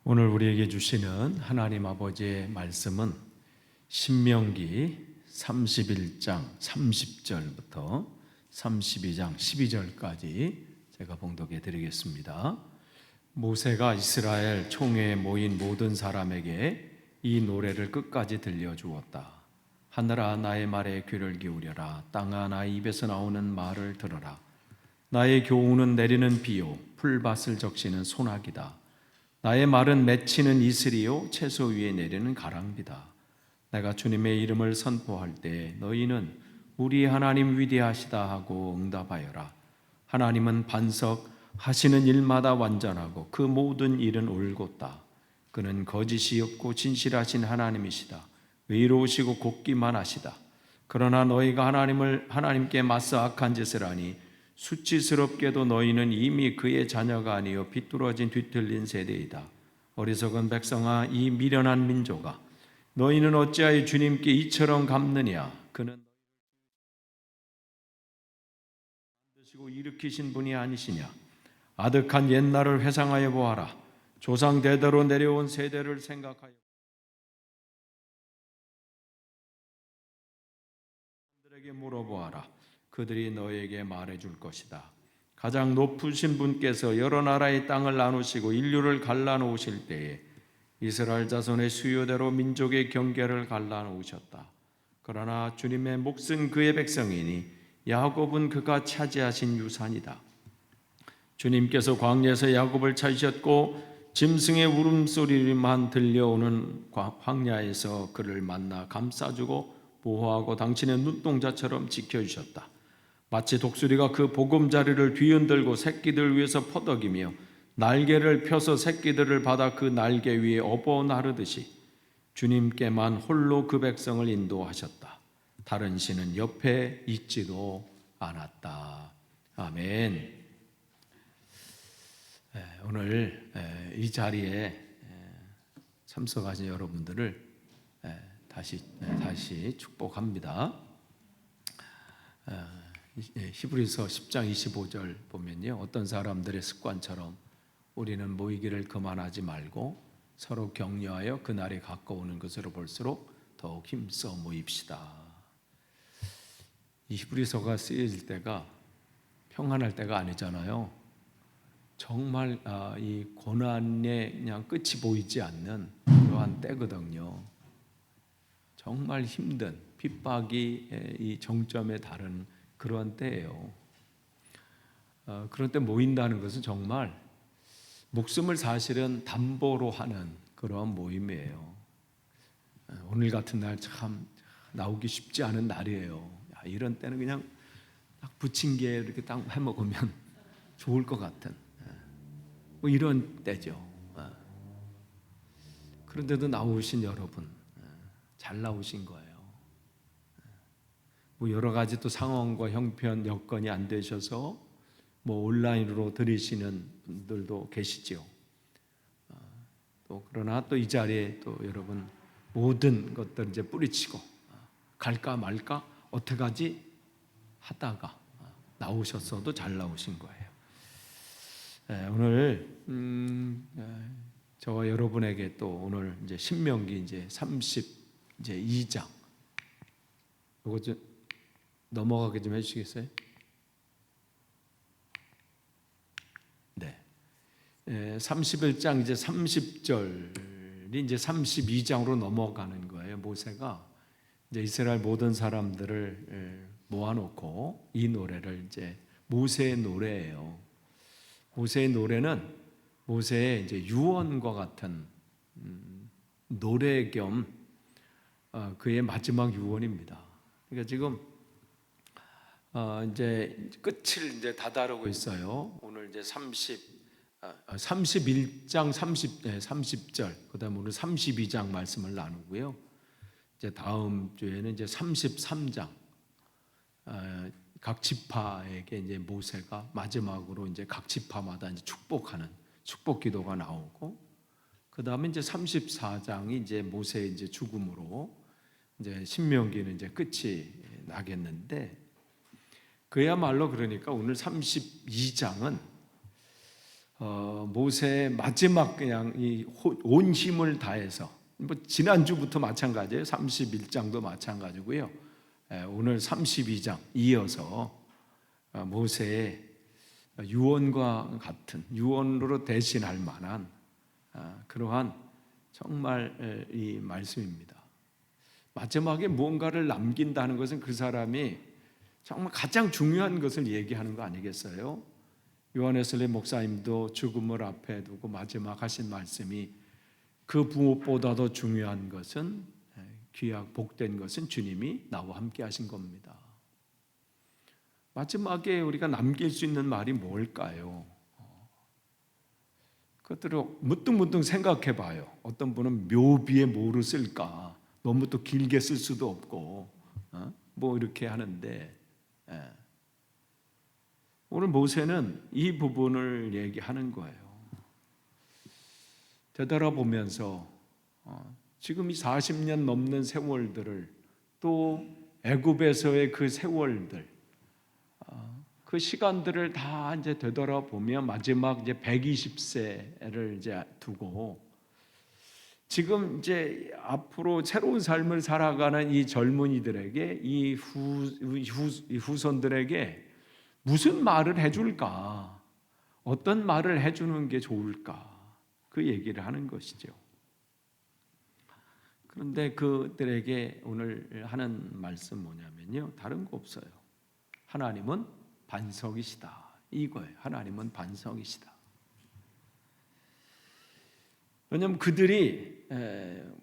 오늘 우리에게 주시는 하나님 아버지의 말씀은 신명기 31장 30절부터 32장 12절까지 제가 봉독해 드리겠습니다. 모세가 이스라엘 총회에 모인 모든 사람에게 이 노래를 끝까지 들려주었다. 하늘아 나의 말에 귀를 기울여라. 땅아 나의 입에서 나오는 말을 들어라. 나의 교훈은 내리는 비요 풀밭을 적시는 소나기다. 나의 말은 맺히는 이슬이요 채소 위에 내리는 가랑비다. 내가 주님의 이름을 선포할 때 너희는 우리 하나님 위대하시다 하고 응답하여라. 하나님은 반석하시는 일마다 완전하고 그 모든 일은 올곧다. 그는 거짓이 없고 진실하신 하나님이시다. 의로우시고 곱기만 하시다. 그러나 너희가 하나님께 맞서 악한 짓을 하니 수치스럽게도 너희는 이미 그의 자녀가 아니요 비뚤어진 뒤틀린 세대이다. 어리석은 백성아, 이 미련한 민족아, 너희는 어찌하여 주님께 이처럼 갚느냐? 그는 만드시고 일으키신 분이 아니시냐? 아득한 옛날을 회상하여 보아라. 조상 대대로 내려온 세대를 생각하여 그들에게 물어보아라. 그들이 너에게 말해줄 것이다. 가장 높으신 분께서 여러 나라의 땅을 나누시고 인류를 갈라놓으실 때에 이스라엘 자손의 수요대로 민족의 경계를 갈라놓으셨다. 그러나 주님의 몫은 그의 백성이니 야곱은 그가 차지하신 유산이다. 주님께서 광야에서 야곱을 찾으셨고 짐승의 울음소리만 들려오는 광야에서 그를 만나 감싸주고 보호하고 당신의 눈동자처럼 지켜주셨다. 마치 독수리가 그 보금자리를 뒤흔들고 새끼들 위에서 퍼덕이며 날개를 펴서 새끼들을 받아 그 날개 위에 업어 나르듯이 주님께만 홀로 그 백성을 인도하셨다. 다른 신은 옆에 있지도 않았다. 아멘. 오늘 이 자리에 참석하신 여러분들을 다시 축복합니다. 히브리서 10장 25절 보면요, 어떤 사람들의 습관처럼 우리는 모이기를 그만하지 말고 서로 격려하여 그날이 가까우는 것으로 볼수록 더욱 힘써 모입시다. 이 히브리서가 쓰여질 때가 평안할 때가 아니잖아요. 정말 이 고난의 그냥 끝이 보이지 않는 그러한 때거든요. 정말 힘든 핍박이 이 정점에 다른 그런 때예요. 그런 때 모인다는 것은 정말 목숨을 사실은 담보로 하는 그런 모임이에요. 오늘 같은 날 참 나오기 쉽지 않은 날이에요. 이런 때는 그냥 딱 부침개 이렇게 딱 해먹으면 좋을 것 같은 뭐 이런 때죠. 그런데도 나오신 여러분 잘 나오신 거예요. 뭐 여러 가지 또 상황과 형편 여건이 안 되셔서 뭐 온라인으로 들으시는 분들도 계시죠. 또 그러나 또 이 자리에 또 여러분 모든 것들 이제 뿌리치고 갈까 말까 어떻게 하지 하다가 나오셨어도 잘 나오신 거예요. 오늘 저와 여러분에게 또 오늘 이제 신명기 이제 32장 이거 좀 넘어가게 좀 해주시겠어요? 네. 31장 이제 30절이 이제 32장으로 넘어가는 거예요. 모세가 이제 이스라엘 모든 사람들을 모아놓고 이 노래를 이제 모세의 노래예요. 모세의 노래는 모세의 이제 유언과 같은 노래 겸 그의 마지막 유언입니다. 그러니까 지금 이제 끝을 이제 다다르고 있어요. 오늘 이제 31장 30절, 그다음에 오늘 32장 말씀을 나누고요. 이제 다음 주에는 이제 33장 각 지파에게 이제 모세가 마지막으로 이제 각 지파마다 이제 축복하는 축복 기도가 나오고, 그다음에 이제 34장이 이제 모세의 이제 죽음으로 이제 신명기는 이제 끝이 나겠는데, 그야말로 그러니까 오늘 32장은 모세의 마지막 그냥 온 힘을 다해서 지난주부터 마찬가지예요. 31장도 마찬가지고요. 오늘 32장 이어서 모세의 유언과 같은 유언으로 대신할 만한 그러한 정말 이 말씀입니다. 마지막에 무언가를 남긴다는 것은 그 사람이 정말 가장 중요한 것을 얘기하는 거 아니겠어요? 요한 웨슬리 목사님도 죽음을 앞에 두고 마지막 하신 말씀이 그 무엇보다도 중요한 것은 귀하고 복된 것은 주님이 나와 함께 하신 겁니다. 마지막에 우리가 남길 수 있는 말이 뭘까요? 그것들을 문득문득 생각해 봐요. 어떤 분은 묘비에 뭐를 쓸까? 너무 또 길게 쓸 수도 없고 뭐 이렇게 하는데 오늘 모세는 이 부분을 얘기하는 거예요. 되돌아보면서 지금 이 40년 넘는 세월들을 또 애굽에서의 그 세월들 그 시간들을 다 이제 되돌아보면 마지막 이제 120세를 이제 두고 지금 이제 앞으로 새로운 삶을 살아가는 이 젊은이들에게 이 후손들에게 무슨 말을 해줄까? 어떤 말을 해주는 게 좋을까? 그 얘기를 하는 것이죠. 그런데 그들에게 오늘 하는 말씀 뭐냐면요. 다른 거 없어요. 하나님은 반석이시다. 이거예요. 하나님은 반석이시다. 왜냐하면 그들이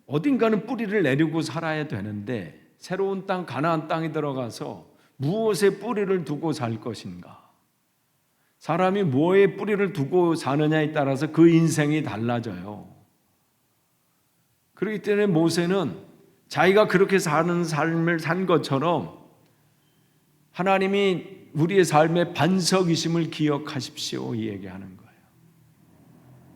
어딘가는 뿌리를 내리고 살아야 되는데 새로운 땅 가나안 땅에 들어가서 무엇에 뿌리를 두고 살 것인가? 사람이 뭐에 뿌리를 두고 사느냐에 따라서 그 인생이 달라져요. 그렇기 때문에 모세는 자기가 그렇게 사는 삶을 산 것처럼 하나님이 우리의 삶의 반석이심을 기억하십시오 이 얘기하는 거예요.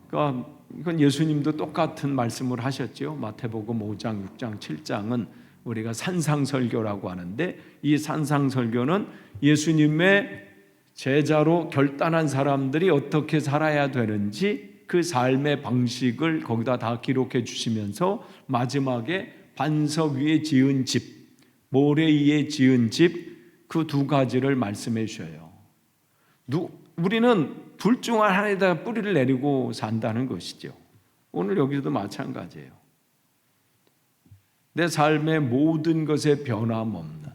그러니까 이건 예수님도 똑같은 말씀을 하셨죠. 마태복음 5장, 6장, 7장은 우리가 산상설교라고 하는데 이 산상설교는 예수님의 제자로 결단한 사람들이 어떻게 살아야 되는지 그 삶의 방식을 거기다 다 기록해 주시면서 마지막에 반석 위에 지은 집, 모래 위에 지은 집 그 두 가지를 말씀해 주셔요. 우리는 둘 중 하나에다 뿌리를 내리고 산다는 것이죠. 오늘 여기서도 마찬가지예요. 내 삶의 모든 것에 변함없는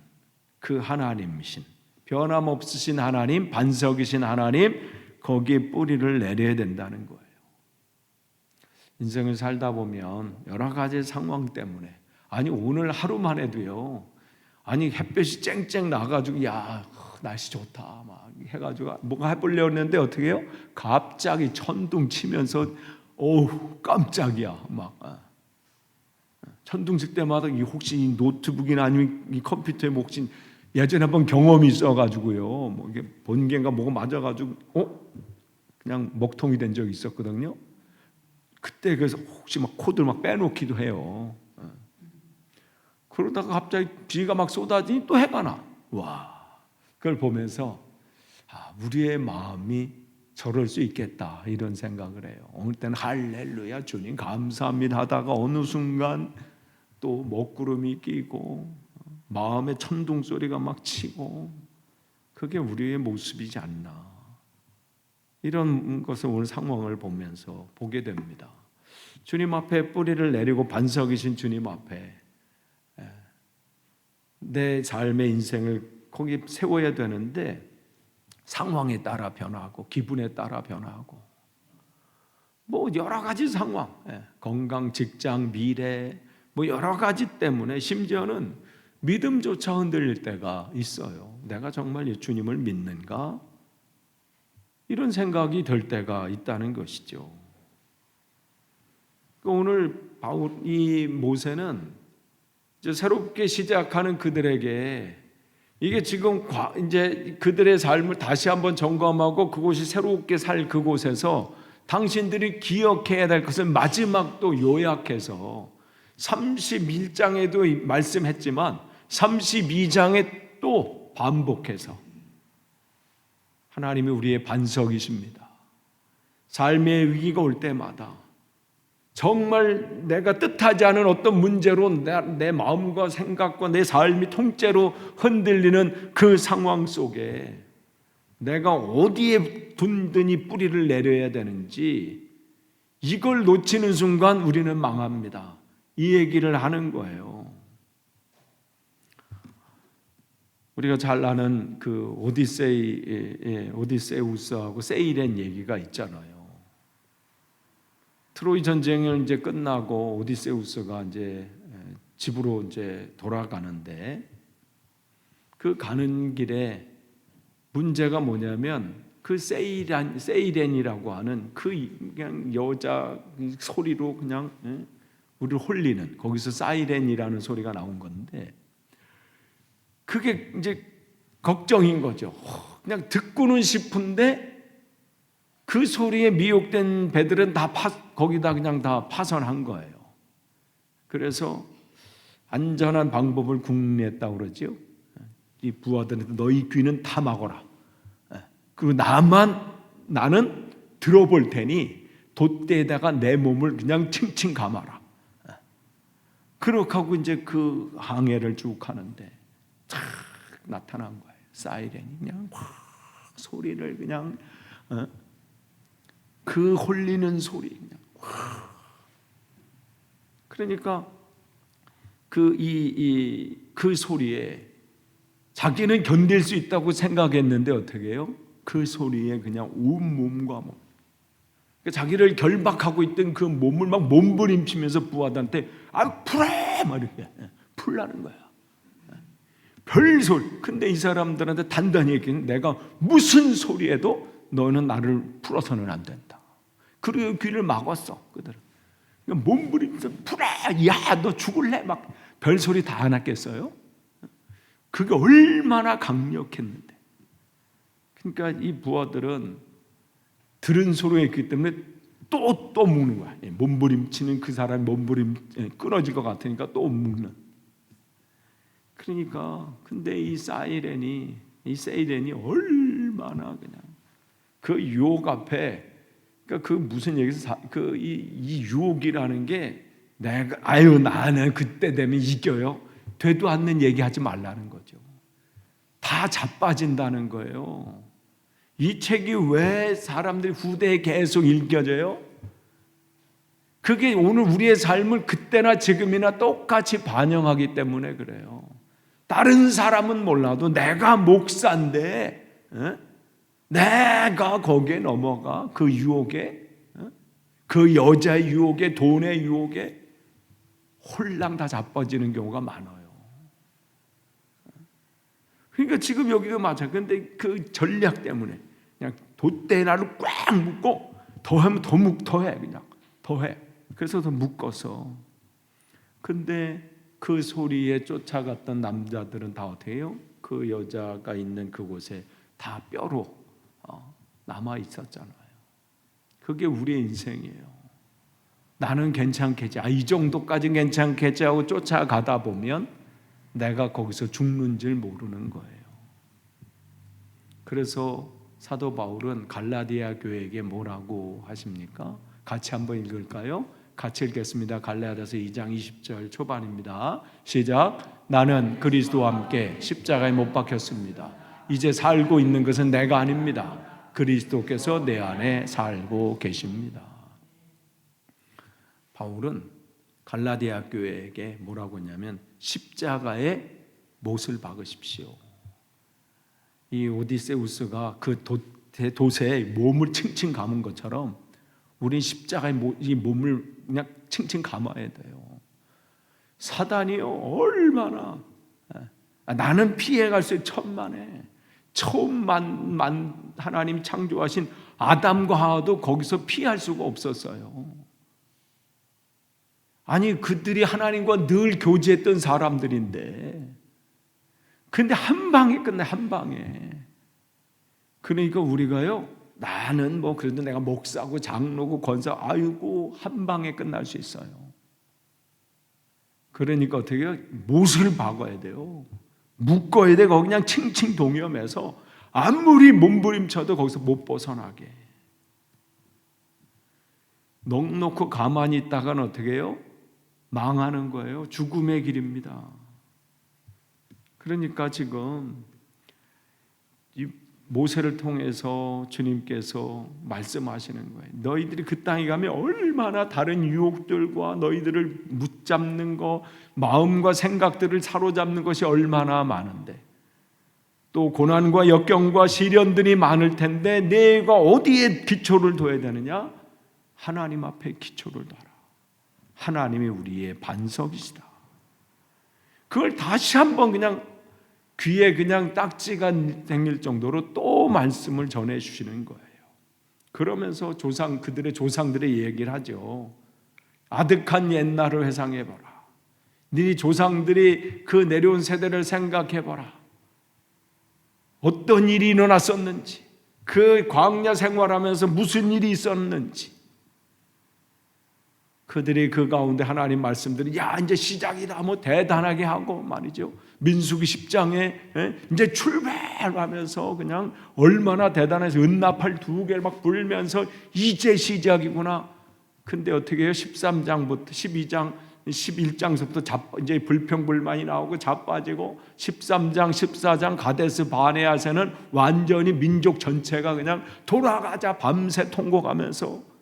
그 하나님이신 변함없으신 하나님, 반석이신 하나님 거기에 뿌리를 내려야 된다는 거예요. 인생을 살다 보면 여러 가지 상황 때문에 아니 오늘 하루만 해도요. 아니 햇볕이 쨍쨍 나가지고 야 날씨 좋다 막 해가지고 뭐가 해보려고 했는데 어떻게 해요? 갑자기 천둥 치면서 어우 깜짝이야 막 천둥 칠 때마다 이 혹시 이 노트북이나 아니면 이 컴퓨터에 뭐 혹시 예전에 한번 경험이 있어가지고요 뭐 이게 번개인가 뭐가 맞아가지고 그냥 먹통이 된 적이 있었거든요. 그때 그래서 혹시 막 코드를 막 빼놓기도 해요. 그러다가 갑자기 비가 막 쏟아지니 또 해가 나. 와, 그걸 보면서 우리의 마음이 저럴 수 있겠다 이런 생각을 해요. 어느 때는 할렐루야 주님 감사합니다 하다가 어느 순간 또 먹구름이 끼고 마음에 천둥 소리가 막 치고 그게 우리의 모습이지 않나. 이런 것을 오늘 상황을 보면서 보게 됩니다. 주님 앞에 뿌리를 내리고 반석이신 주님 앞에 내 삶의 인생을 거기 세워야 되는데 상황에 따라 변하고 기분에 따라 변하고 뭐 여러 가지 상황, 건강, 직장, 미래 뭐 여러 가지 때문에 심지어는 믿음조차 흔들릴 때가 있어요. 내가 정말 주님을 믿는가? 이런 생각이 들 때가 있다는 것이죠. 오늘 이 모세는 이제 새롭게 시작하는 그들에게 이게 지금 이제 그들의 삶을 다시 한번 점검하고 그곳이 새롭게 살 그곳에서 당신들이 기억해야 될 것을 마지막 또 요약해서 31장에도 말씀했지만 32장에 또 반복해서 하나님이 우리의 반석이십니다. 삶의 위기가 올 때마다 정말 내가 뜻하지 않은 어떤 문제로 내 마음과 생각과 내 삶이 통째로 흔들리는 그 상황 속에 내가 어디에 든든히 뿌리를 내려야 되는지 이걸 놓치는 순간 우리는 망합니다. 이 얘기를 하는 거예요. 우리가 잘 아는 그 오디세우스하고 세일의 얘기가 있잖아요. 트로이 전쟁을 이제 끝나고 오디세우스가 이제 집으로 이제 돌아가는데 그 가는 길에 문제가 뭐냐면 그 세이렌이라고 하는 그 그냥 여자 소리로 그냥 우리를 홀리는, 거기서 사이렌이라는 소리가 나온 건데 그게 이제 걱정인 거죠. 그냥 듣고는 싶은데 그 소리에 미혹된 배들은 다 거기다 그냥 다 파선한 거예요. 그래서 안전한 방법을 궁리했다고 그러죠. 이 부하들한테 너희 귀는 다 막아라. 그리고 나는 들어볼 테니 돛대에다가 내 몸을 그냥 칭칭 감아라. 그렇게 하고 이제 그 항해를 쭉 하는데 탁 나타난 거예요. 사이렌이 그냥 확 소리를 그냥 그 홀리는 소리 그냥 확. 그러니까 그 소리에 자기는 견딜 수 있다고 생각했는데 어떻게 해요? 그 소리에 그냥 온 몸과 몸, 그러니까 자기를 결박하고 있던 그 몸을 막 몸부림치면서 부하들한테 풀어! 막 이렇게 풀라는 거야. 별소리. 근데 이 사람들한테 단단히 얘기는 내가 무슨 소리에도 너는 나를 풀어서는 안 된다. 그리고 귀를 막았어. 그들은 그러니까 몸부림쳐 풀어! 야, 너 죽을래? 막 별소리 다 안 했겠어요? 그게 얼마나 강력했는데. 그러니까 이 부하들은 들은 소리가 있기 때문에 또 묶는 거야. 몸부림치는 그 사람이 몸부림 끊어질 것 같으니까 또 묶는. 그러니까 근데 이 세이렌이 얼마나 그냥 그 유혹 앞에, 그러니까 그 무슨 얘기에서 이 유혹이라는 게 나는 그때 되면 이겨요. 되도 않는 얘기하지 말라는 거죠. 다 자빠진다는 거예요. 이 책이 왜 사람들이 후대에 계속 읽혀져요? 그게 오늘 우리의 삶을 그때나 지금이나 똑같이 반영하기 때문에 그래요. 다른 사람은 몰라도 내가 목사인데 내가 거기에 넘어가 그 유혹에, 그 여자의 유혹에, 돈의 유혹에 홀랑 다 자빠지는 경우가 많아요. 그러니까 지금 여기도 마찬가지. 근데 그 전략 때문에 그냥 돛대에 나를 꽉 묶고 더하면 더해 그냥 더해. 그래서 더 묶어서. 근데 그 소리에 쫓아갔던 남자들은 다 어떻게 해요? 그 여자가 있는 그곳에 다 뼈로 남아 있었잖아요. 그게 우리의 인생이에요. 나는 괜찮겠지. 이 정도까지는 괜찮겠지 하고 쫓아가다 보면 내가 거기서 죽는 줄 모르는 거예요. 그래서 사도 바울은 갈라디아 교회에게 뭐라고 하십니까? 같이 한번 읽을까요? 같이 읽겠습니다. 갈라디아서 2장 20절 초반입니다. 시작. 나는 그리스도와 함께 십자가에 못 박혔습니다. 이제 살고 있는 것은 내가 아닙니다. 그리스도께서 내 안에 살고 계십니다. 바울은 갈라디아 교회에게 뭐라고 했냐면 십자가에 못을 박으십시오. 이 오디세우스가 그 돛에 몸을 칭칭 감은 것처럼 우린 십자가에 이 몸을 그냥 칭칭 감아야 돼요. 사단이요 얼마나 나는 피해갈 수 천만에 처음 하나님 창조하신 아담과 하와도 거기서 피할 수가 없었어요. 아니 그들이 하나님과 늘 교제했던 사람들인데 근데 한 방에 끝나. 한 방에. 그러니까 우리가요 나는 뭐 그래도 내가 목사고 장로고 권사 아이고 한 방에 끝날 수 있어요. 그러니까 어떻게 해요? 못을 박아야 돼요. 묶어야 돼. 거기 그냥 칭칭 동여매서 아무리 몸부림쳐도 거기서 못 벗어나게. 넉놓고 가만히 있다가는 어떻게 해요? 망하는 거예요. 죽음의 길입니다. 그러니까 지금 이 모세를 통해서 주님께서 말씀하시는 거예요. 너희들이 그 땅에 가면 얼마나 다른 유혹들과 너희들을 붙잡는 거, 마음과 생각들을 사로잡는 것이 얼마나 많은데, 또 고난과 역경과 시련들이 많을 텐데 내가 어디에 기초를 둬야 되느냐? 하나님 앞에 기초를 둬라. 하나님이 우리의 반석이시다. 그걸 다시 한번 그냥 귀에 그냥 딱지가 생길 정도로 또 말씀을 전해 주시는 거예요. 그러면서 그들의 조상들의 얘기를 하죠. 아득한 옛날을 회상해 보라. 네 조상들이 그 내려온 세대를 생각해 보라. 어떤 일이 일어났었는지, 그 광야 생활하면서 무슨 일이 있었는지, 그들이 그 가운데 하나님 말씀들이 야 이제 시작이다 뭐 대단하게 하고 말이죠. 민수기 10장에 이제 출발하면서 그냥 얼마나 대단해서 은나팔 2개를 막 불면서 이제 시작이구나. 근데 어떻게 해요? 13장부터 12장 11장서부터 이제 불평불만이 나오고 자빠지고 13장 14장 가데스 바네아세는 완전히 민족 전체가 그냥 돌아가자 밤새 통곡하면서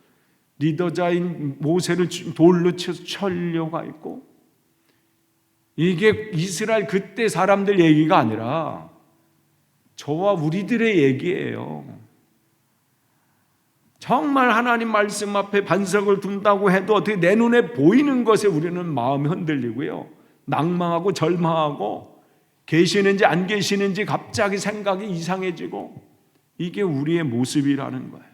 리더자인 모세를 돌로 쳐서 쳐려가 있고, 이게 이스라엘 그때 사람들 얘기가 아니라 저와 우리들의 얘기예요. 정말 하나님 말씀 앞에 반석을 둔다고 해도 어떻게 내 눈에 보이는 것에 우리는 마음이 흔들리고요, 낭망하고 절망하고 계시는지 안 계시는지 갑자기 생각이 이상해지고, 이게 우리의 모습이라는 거예요.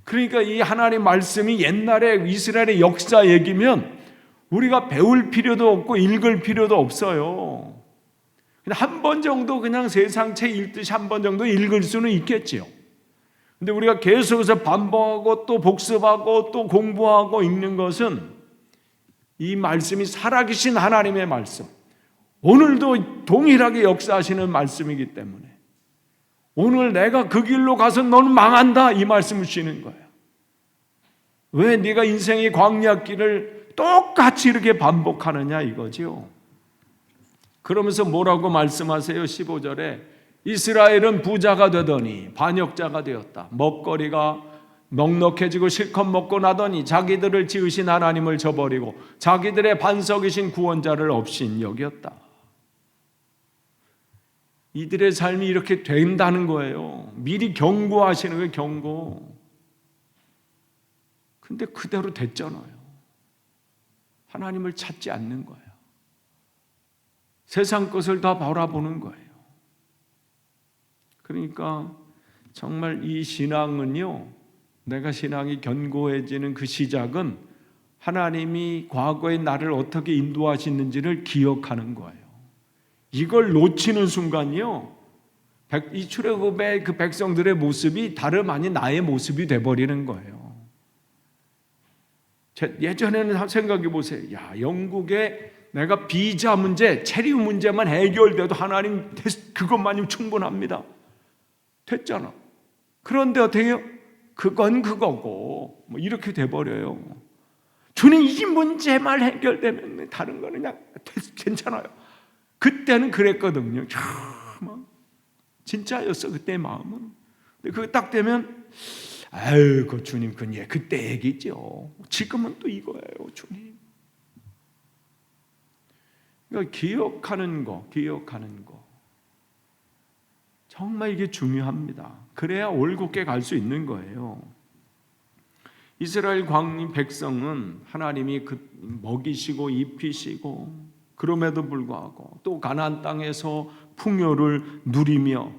그러니까 이 하나님 말씀이 옛날에 이스라엘의 역사 얘기면 우리가 배울 필요도 없고 읽을 필요도 없어요. 그냥 한 번 정도 그냥 세상 책 읽듯이 한 번 정도 읽을 수는 있겠지요. 근데 우리가 계속해서 반복하고 또 복습하고 또 공부하고 읽는 것은 이 말씀이 살아계신 하나님의 말씀, 오늘도 동일하게 역사하시는 말씀이기 때문에 오늘 내가 그 길로 가서 너는 망한다 이 말씀을 주시는 거예요. 왜 네가 인생의 광야길을 똑같이 이렇게 반복하느냐 이거죠. 그러면서 뭐라고 말씀하세요? 15절에 이스라엘은 부자가 되더니 반역자가 되었다. 먹거리가 넉넉해지고 실컷 먹고 나더니 자기들을 지으신 하나님을 저버리고 자기들의 반석이신 구원자를 없인 여겼다. 이들의 삶이 이렇게 된다는 거예요. 미리 경고하시는 거예요. 경고. 근데 그대로 됐잖아요. 하나님을 찾지 않는 거예요. 세상 것을 다 바라보는 거예요. 그러니까 정말 이 신앙은요, 내가 신앙이 견고해지는 그 시작은 하나님이 과거의 나를 어떻게 인도하시는지를 기억하는 거예요. 이걸 놓치는 순간이요, 이 출애굽의 그 백성들의 모습이 다름 아닌 나의 모습이 돼버리는 거예요. 예전에는 생각해 보세요. 야, 영국에 내가 비자 문제, 체류 문제만 해결돼도 하나님 그것만이면 충분합니다. 됐잖아. 그런데 어떻게 해요? 그건 그거고 뭐 이렇게 돼버려요. 주님 이 문제만 해결되면 다른 거는 그냥 괜찮아요. 그때는 그랬거든요. 진짜였어 그때 마음은. 근데 그거 딱 되면 아유 그 주님 그때 얘기죠. 지금은 또 이거예요 주님. 그러니까 기억하는 거 정말 이게 중요합니다. 그래야 올곧게 갈 수 있는 거예요. 이스라엘 광민 백성은 하나님이 먹이시고 입히시고 그럼에도 불구하고 또 가나안 땅에서 풍요를 누리며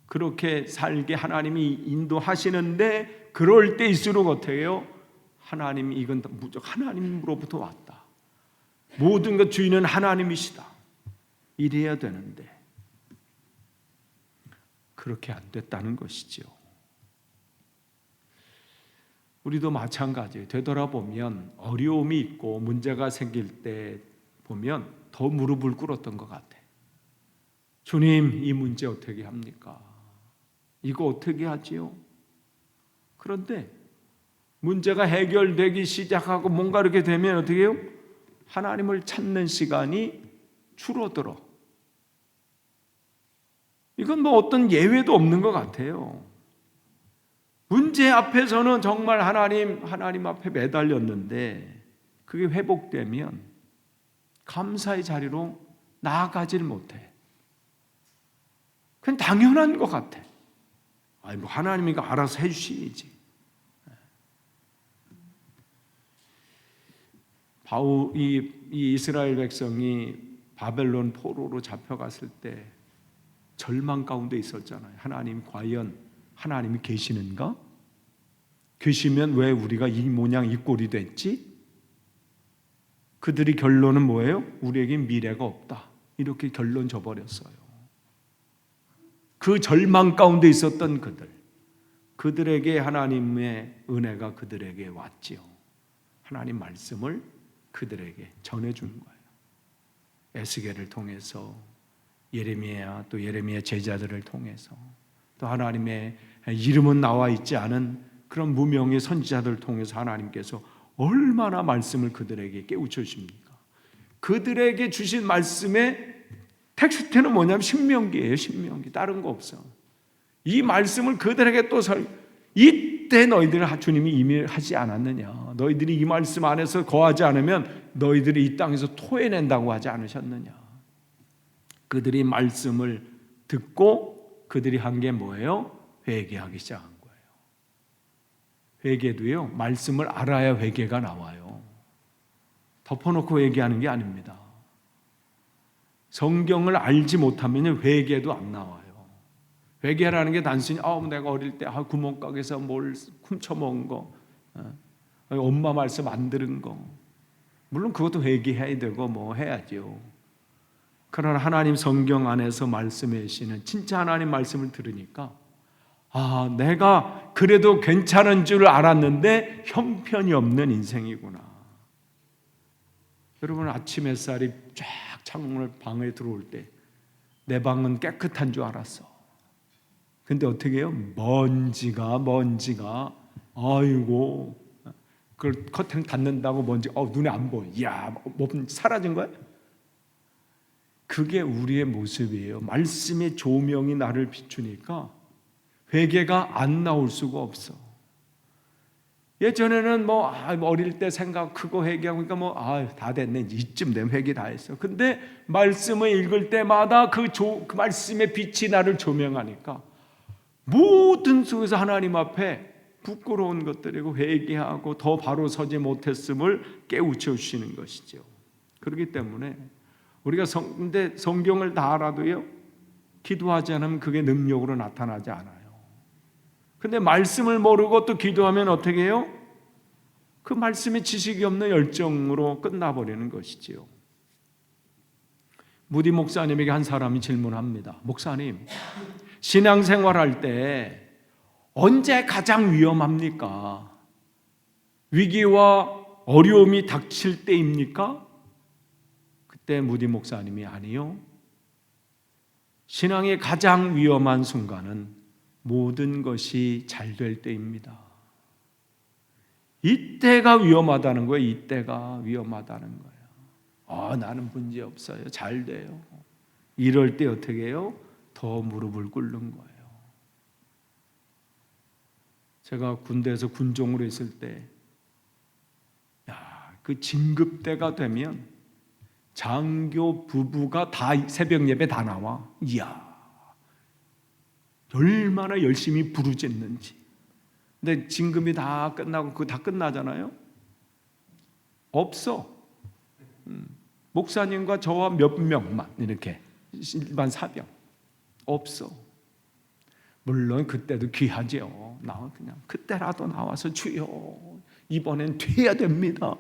그렇게 살게 하나님이 인도하시는데, 그럴 때일수록 어떻게 해요? 하나님이 이건 무조건 하나님으로부터 왔다. 모든 것 주인은 하나님이시다. 이래야 되는데 그렇게 안 됐다는 것이죠. 우리도 마찬가지예요. 되돌아보면 어려움이 있고 문제가 생길 때 보면 더 무릎을 꿇었던 것 같아. 주님 이 문제 어떻게 합니까? 이거 어떻게 하지요? 그런데 문제가 해결되기 시작하고 뭔가 이렇게 되면 어떻게 해요? 하나님을 찾는 시간이 줄어들어. 이건 뭐 어떤 예외도 없는 것 같아요. 문제 앞에서는 정말 하나님 앞에 매달렸는데 그게 회복되면 감사의 자리로 나아가질 못해. 그건 당연한 것 같아. 아니 뭐 하나님이 알아서 해주시지. 이 이스라엘 백성이 바벨론 포로로 잡혀갔을 때 절망 가운데 있었잖아요. 하나님 과연 하나님이 계시는가? 계시면 왜 우리가 이 모양 이 꼴이 됐지? 그들이 결론은 뭐예요? 우리에게 미래가 없다. 이렇게 결론 줘버렸어요. 그 절망 가운데 있었던 그들에게 하나님의 은혜가 그들에게 왔지요. 하나님 말씀을 그들에게 전해주는 거예요. 에스겔을 통해서 예레미야 또 예레미야 제자들을 통해서 또 하나님의 이름은 나와 있지 않은 그런 무명의 선지자들을 통해서 하나님께서 얼마나 말씀을 그들에게 깨우쳐 주십니까? 그들에게 주신 말씀의 텍스트는 뭐냐면 신명기예요. 신명기. 다른 거 없어. 이 말씀을 그들에게 또 이때 너희들을 주님이 이미 하지 않았느냐? 너희들이 이 말씀 안에서 거하지 않으면 너희들이 이 땅에서 토해낸다고 하지 않으셨느냐? 그들이 말씀을 듣고 그들이 한 게 뭐예요? 회개하기 시작한 거예요. 회개도요, 말씀을 알아야 회개가 나와요. 덮어놓고 회개하는 게 아닙니다. 성경을 알지 못하면 회개도 안 나와요. 회개라는 게 단순히 내가 어릴 때 구멍가게에서 뭘 훔쳐먹은 거, 엄마 말씀 안 들은 거, 물론 그것도 회개해야 되고 뭐 해야죠. 그러나 하나님 성경 안에서 말씀해 주시는 진짜 하나님 말씀을 들으니까 내가 그래도 괜찮은 줄 알았는데 형편이 없는 인생이구나. 여러분 아침 햇살이 쫙 창문을 방에 들어올 때 내 방은 깨끗한 줄 알았어. 근데 어떻게 해요? 먼지가 아이고 그걸 커튼 닫는다고 먼지 눈에 안 보여. 이야, 뭐 사라진 거야? 그게 우리의 모습이에요. 말씀의 조명이 나를 비추니까 회개가 안 나올 수가 없어. 예전에는 어릴 때 생각 크고 회개하니까 다 됐네. 이쯤 되면 회개 다 했어. 근데 말씀을 읽을 때마다 그 말씀의 빛이 나를 조명하니까 모든 속에서 하나님 앞에 부끄러운 것들이고 회개하고 더 바로 서지 못했음을 깨우쳐 주시는 것이죠. 그렇기 때문에 우리가 근데 성경을 다 알아도요, 기도하지 않으면 그게 능력으로 나타나지 않아요. 근데 말씀을 모르고 또 기도하면 어떻게 해요? 그 말씀에 지식이 없는 열정으로 끝나버리는 것이지요. 무디 목사님에게 한 사람이 질문합니다. 목사님, 신앙생활할 때 언제 가장 위험합니까? 위기와 어려움이 닥칠 때입니까? 그때 무디 목사님이 아니요. 신앙의 가장 위험한 순간은 모든 것이 잘 될 때입니다. 이때가 위험하다는 거예요. 이때가 위험하다는 거예요. 나는 문제 없어요. 잘 돼요. 이럴 때 어떻게 해요? 더 무릎을 꿇는 거예요. 제가 군대에서 군종으로 있을 때, 그 진급 때가 되면 장교 부부가 다 새벽 예배 다 나와. 이야, 얼마나 열심히 부르짖는지. 근데 진급이 다 끝나고 그거 다 끝나잖아요. 없어. 목사님과 저와 몇 명만 이렇게 일반 사병 없어. 물론 그때도 귀하죠. 나 그냥 그때라도 나와서 주여 이번엔 돼야 됩니다.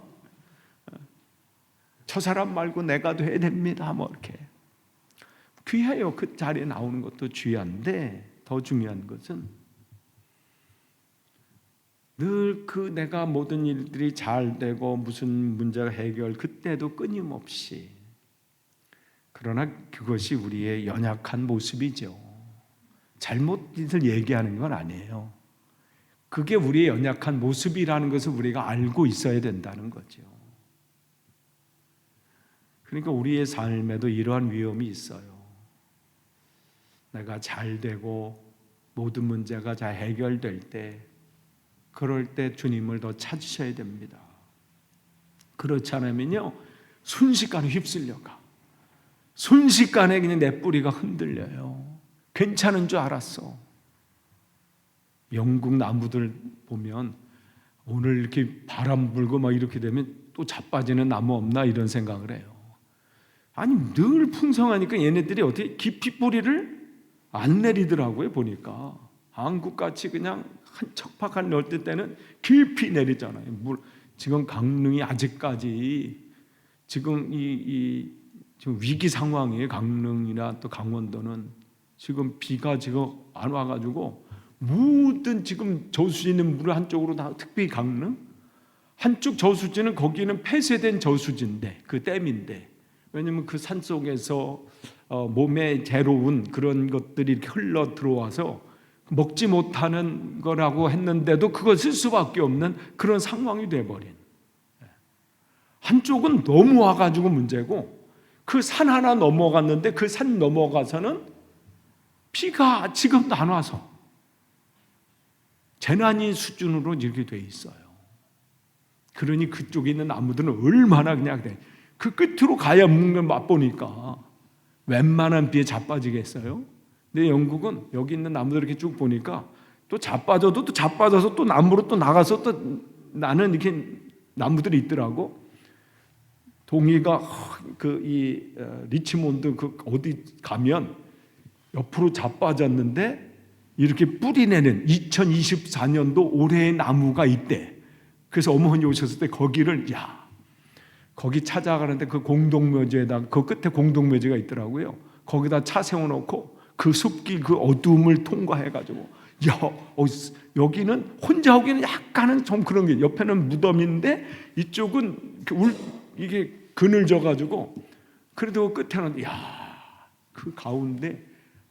저 사람 말고 내가 돼야 됩니다. 뭐 이렇게 귀해요. 그 자리에 나오는 것도 귀한데 더 중요한 것은 늘 내가 모든 일들이 잘 되고 무슨 문제가 해결 그때도 끊임없이, 그러나 그것이 우리의 연약한 모습이죠. 잘못을 얘기하는 건 아니에요. 그게 우리의 연약한 모습이라는 것을 우리가 알고 있어야 된다는 거죠. 그러니까 우리의 삶에도 이러한 위험이 있어요. 내가 잘 되고 모든 문제가 잘 해결될 때, 그럴 때 주님을 더 찾으셔야 됩니다. 그렇지 않으면요, 순식간에 휩쓸려가. 순식간에 그냥 내 뿌리가 흔들려요. 괜찮은 줄 알았어. 영국 나무들 보면 오늘 이렇게 바람 불고 막 이렇게 되면 또 자빠지는 나무 없나 이런 생각을 해요. 아니, 늘 풍성하니까 얘네들이 어떻게 깊이 뿌리를 안 내리더라고요. 보니까 한국같이 그냥 한 척박한 넓을 때는 깊이 내리잖아요. 지금 강릉이 아직까지 지금 지금 위기 상황이에요. 강릉이나 또 강원도는 지금 비가 지금 안 와가지고 모든 지금 저수지 있는 물을 한쪽으로 다, 특히 강릉 한쪽 저수지는 거기는 폐쇄된 저수지인데, 그 댐인데, 왜냐면 그 산 속에서 몸에 괴로운 그런 것들이 이렇게 흘러 들어와서 먹지 못하는 거라고 했는데도 그걸 쓸 수밖에 없는 그런 상황이 돼버린. 한쪽은 너무 와가지고 문제고, 그 산 하나 넘어갔는데 그 산 넘어가서는 비가 지금도 안 와서 재난인 수준으로 이렇게 돼 있어요. 그러니 그쪽에 있는 나무들은 얼마나 그냥 그 끝으로 가야 먹는 맛보니까 웬만한 비에 자빠지겠어요? 근데 영국은 여기 있는 나무들 이렇게 쭉 보니까 또 자빠져도 또 자빠져서 또 나무로 또 나가서 또 나는 이렇게 나무들이 있더라고. 동이가 리치몬드 그 어디 가면 옆으로 자빠졌는데 이렇게 뿌리 내는 2024년도 올해의 나무가 있대. 그래서 어머니 오셨을 때 거기를 거기 찾아가는데 그 공동묘지에다 그 끝에 공동묘지가 있더라고요. 거기다 차 세워놓고 그 숲길 그 어두움을 통과해가지고 여기는 혼자 오기는 약간은 좀 그런 게, 옆에는 무덤인데 이쪽은 이게 그늘져가지고, 그래도 끝에는 그 가운데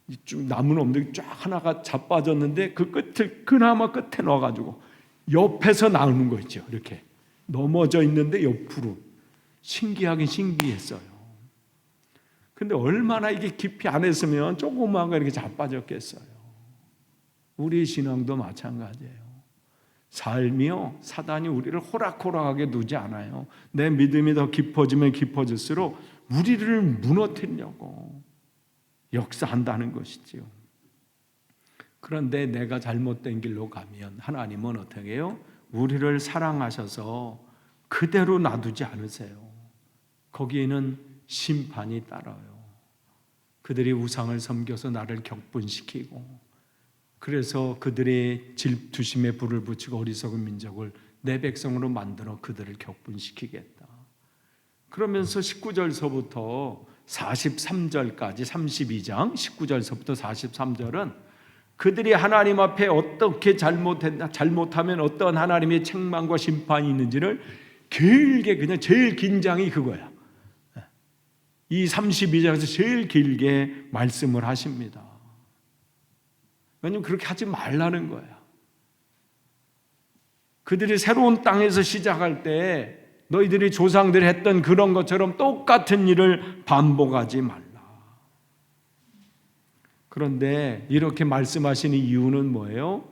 이쪽 나무는 없는데 쫙 하나가 자빠졌는데 그 끝을 그나마 끝에 넣어가지고 옆에서 나오는 거 있죠. 이렇게 넘어져 있는데 옆으로. 신기하긴 신기했어요. 근데 얼마나 이게 깊이 안 했으면 조그만 거 이렇게 자빠졌겠어요. 우리 신앙도 마찬가지예요. 삶이요, 사단이 우리를 호락호락하게 두지 않아요. 내 믿음이 더 깊어지면 깊어질수록 우리를 무너뜨리려고 역사한다는 것이지요. 그런데 내가 잘못된 길로 가면 하나님은 어떻게 해요? 우리를 사랑하셔서 그대로 놔두지 않으세요. 거기에는 심판이 따라요. 그들이 우상을 섬겨서 나를 격분시키고, 그래서 그들의 질투심에 불을 붙이고 어리석은 민족을 내 백성으로 만들어 그들을 격분시키겠다. 그러면서 19절서부터 43절까지 32장 19절서부터 43절은 그들이 하나님 앞에 어떻게 잘못하면 어떤 하나님의 책망과 심판이 있는지를 길게, 그냥 제일 긴장이 그거야. 이 32장에서 제일 길게 말씀을 하십니다. 왜냐하면 그렇게 하지 말라는 거야. 그들이 새로운 땅에서 시작할 때 너희들이 조상들이 했던 그런 것처럼 똑같은 일을 반복하지 말라. 그런데 이렇게 말씀하시는 이유는 뭐예요?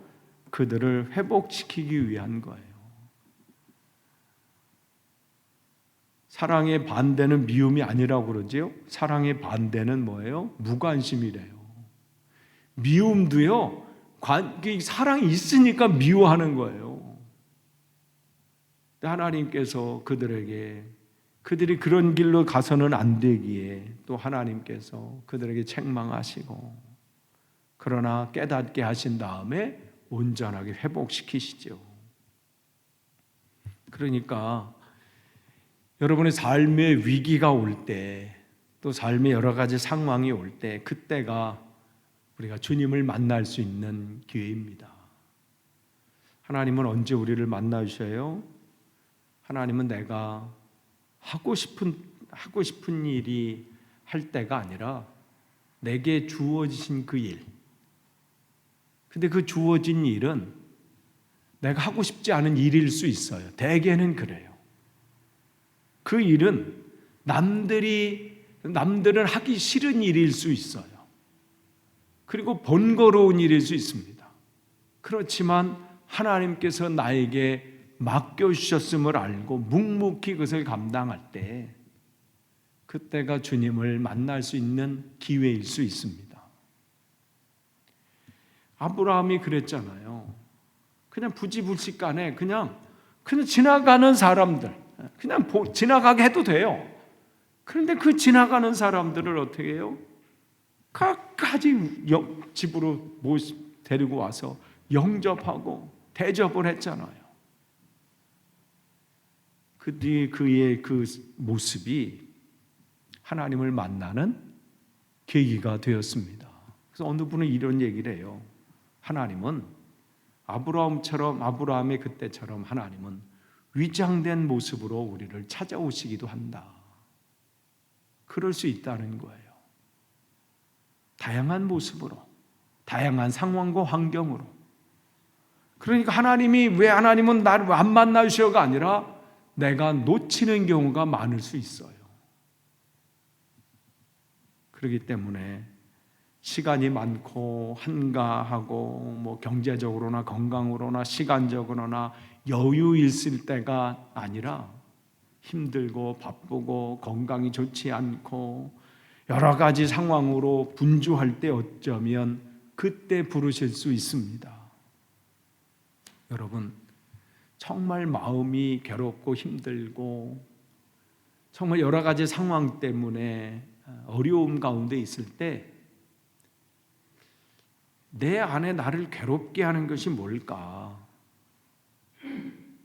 그들을 회복시키기 위한 거예요. 사랑의 반대는 미움이 아니라고 그러지요. 사랑의 반대는 뭐예요? 무관심이래요. 미움도요, 사랑이 있으니까 미워하는 거예요. 하나님께서 그들이 그런 길로 가서는 안 되기에 또 하나님께서 그들에게 책망하시고, 그러나 깨닫게 하신 다음에 온전하게 회복시키시죠. 그러니까 여러분의 삶의 위기가 올 때, 또 삶의 여러 가지 상황이 올 때, 그때가 우리가 주님을 만날 수 있는 기회입니다. 하나님은 언제 우리를 만나주셔요? 하나님은 내가 하고 싶은 일이 할 때가 아니라 내게 주어진 그 일. 근데 그 주어진 일은 내가 하고 싶지 않은 일일 수 있어요. 대개는 그래요. 그 일은 남들은 하기 싫은 일일 수 있어요. 그리고 번거로운 일일 수 있습니다. 그렇지만 하나님께서 나에게 맡겨주셨음을 알고 묵묵히 그것을 감당할 때, 그때가 주님을 만날 수 있는 기회일 수 있습니다. 아브라함이 그랬잖아요. 그냥 부지불식간에 그냥 지나가는 사람들, 그냥 지나가게 해도 돼요. 그런데 그 지나가는 사람들을 어떻게 해요? 각가지 집으로 데리고 와서 영접하고 대접을 했잖아요. 그 뒤에 그의 그 모습이 하나님을 만나는 계기가 되었습니다. 그래서 어느 분은 이런 얘기를 해요. 하나님은 아브라함의 그때처럼 하나님은 위장된 모습으로 우리를 찾아오시기도 한다. 그럴 수 있다는 거예요. 다양한 모습으로, 다양한 상황과 환경으로. 그러니까 하나님은 나를 안 만나주셔가 아니라 내가 놓치는 경우가 많을 수 있어요. 그렇기 때문에 시간이 많고 한가하고 경제적으로나 건강으로나 시간적으로나 여유 있을 때가 아니라 힘들고 바쁘고 건강이 좋지 않고 여러 가지 상황으로 분주할 때 어쩌면 그때 부르실 수 있습니다. 여러분, 정말 마음이 괴롭고 힘들고 정말 여러 가지 상황 때문에 어려움 가운데 있을 때 내 안에 나를 괴롭게 하는 것이 뭘까?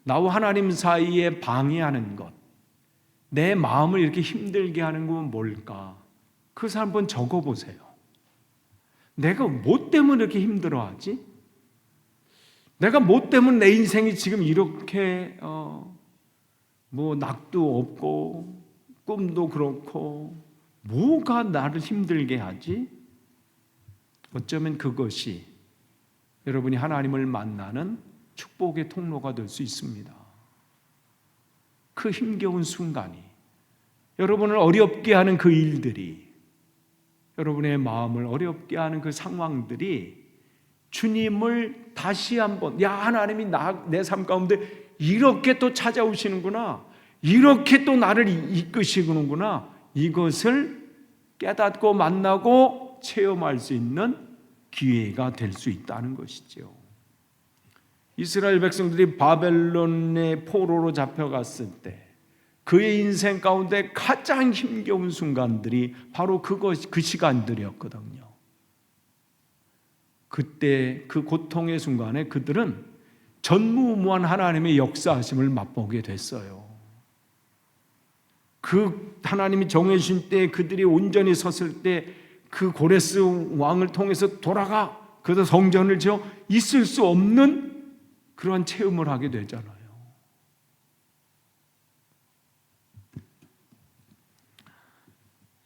나와 하나님 사이에 방해하는 것, 내 마음을 이렇게 힘들게 하는 건 뭘까? 그것을 한번 적어보세요. 내가 뭐 때문에 이렇게 힘들어하지? 내가 뭐 때문에 내 인생이 지금 이렇게 낙도 없고 꿈도 그렇고 뭐가 나를 힘들게 하지? 어쩌면 그것이 여러분이 하나님을 만나는 축복의 통로가 될 수 있습니다. 그 힘겨운 순간이, 여러분을 어렵게 하는 그 일들이, 여러분의 마음을 어렵게 하는 그 상황들이 주님을 다시 한번, 야, 하나님이 내 삶 가운데 이렇게 또 찾아오시는구나, 이렇게 또 나를 이끄시는구나, 이것을 깨닫고 만나고 체험할 수 있는 기회가 될 수 있다는 것이죠. 이스라엘 백성들이 바벨론의 포로로 잡혀갔을 때 그의 인생 가운데 가장 힘겨운 순간들이 바로 그 시간들이었거든요. 그때 그 고통의 순간에 그들은 전무후무한 하나님의 역사하심을 맛보게 됐어요. 그 하나님이 정해주신 때 그들이 온전히 섰을 때 그 고레스 왕을 통해서 돌아가 그래서 성전을 지어 있을 수 없는 그런 체험을 하게 되잖아요.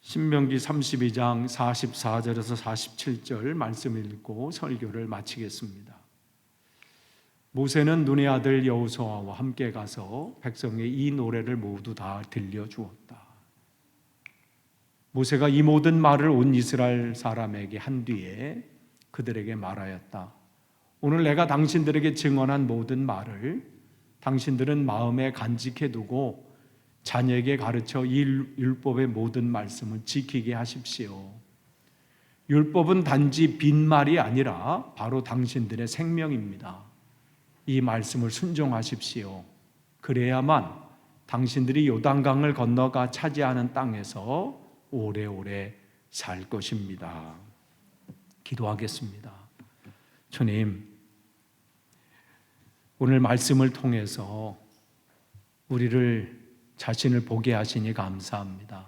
신명기 32장 44절에서 47절 말씀 읽고 설교를 마치겠습니다. 모세는 눈의 아들 여호수아와 함께 가서 백성의 이 노래를 모두 다 들려주었다. 모세가 이 모든 말을 온 이스라엘 사람에게 한 뒤에 그들에게 말하였다. 오늘 내가 당신들에게 증언한 모든 말을 당신들은 마음에 간직해 두고 자녀에게 가르쳐 이 율법의 모든 말씀을 지키게 하십시오. 율법은 단지 빈말이 아니라 바로 당신들의 생명입니다. 이 말씀을 순종하십시오. 그래야만 당신들이 요단강을 건너가 차지하는 땅에서 오래오래 살 것입니다. 기도하겠습니다. 주님, 오늘 말씀을 통해서 우리를 자신을 보게 하시니 감사합니다.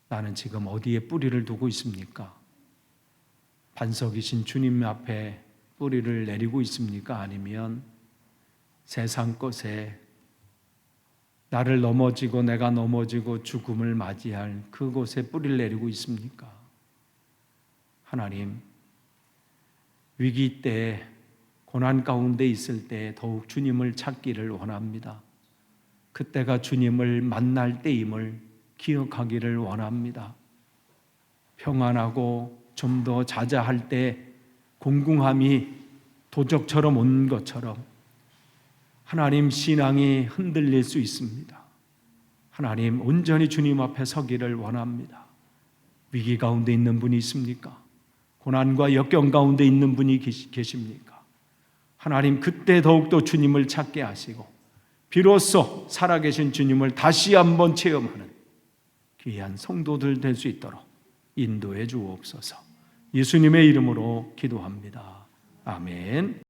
나는 지금 어디에 뿌리를 두고 있습니까? 반석이신 주님 앞에 뿌리를 내리고 있습니까? 아니면 세상 것에 나를 넘어지고 내가 넘어지고 죽음을 맞이할 그곳에 뿌리를 내리고 있습니까? 하나님, 위기 때 고난 가운데 있을 때 더욱 주님을 찾기를 원합니다. 그때가 주님을 만날 때임을 기억하기를 원합니다. 평안하고 좀 더 자자할 때 공궁함이 도적처럼 온 것처럼 하나님 신앙이 흔들릴 수 있습니다. 하나님 온전히 주님 앞에 서기를 원합니다. 위기 가운데 있는 분이 있습니까? 고난과 역경 가운데 있는 분이 계십니까? 하나님 그때 더욱더 주님을 찾게 하시고 비로소 살아계신 주님을 다시 한번 체험하는 귀한 성도들 될 수 있도록 인도해 주옵소서. 예수님의 이름으로 기도합니다. 아멘.